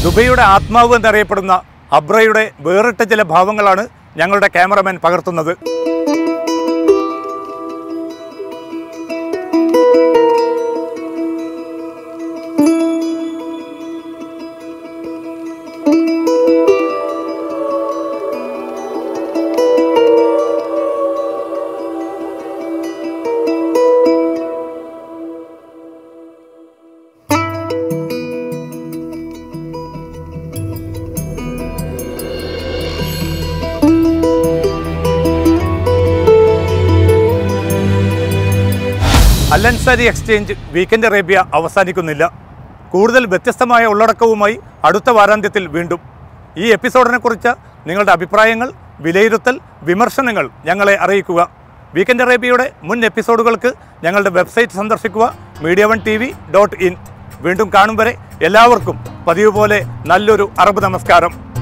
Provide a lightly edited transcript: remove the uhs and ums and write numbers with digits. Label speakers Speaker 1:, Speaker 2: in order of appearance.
Speaker 1: ദുബൈയുടെ ആത്മാവ് എന്നറിയപ്പെടുന്ന അബ്രയുടെ വേറിട്ട ചില ഭാവങ്ങളാണ് ഞങ്ങളുടെ ക്യാമറമാൻ പകർത്തുന്നത്. അൽ അൻസാരി എക്സ്ചേഞ്ച് വീക്കെൻഡ് അറേബ്യ അവസാനിക്കുന്നില്ല. കൂടുതൽ വ്യത്യസ്തമായ ഉള്ളടക്കവുമായി അടുത്ത വാരാന്ത്യത്തിൽ വീണ്ടും. ഈ എപ്പിസോഡിനെക്കുറിച്ച് നിങ്ങളുടെ അഭിപ്രായങ്ങൾ, വിലയിരുത്തൽ, വിമർശനങ്ങൾ ഞങ്ങളെ അറിയിക്കുക. വീക്കെൻഡ് അറേബ്യയുടെ മുൻ എപ്പിസോഡുകൾക്ക് ഞങ്ങളുടെ വെബ്സൈറ്റ് സന്ദർശിക്കുക media1tv.in. വീണ്ടും കാണും വരെ എല്ലാവർക്കും പതിവ് പോലെ നല്ലൊരു അറബ് നമസ്കാരം.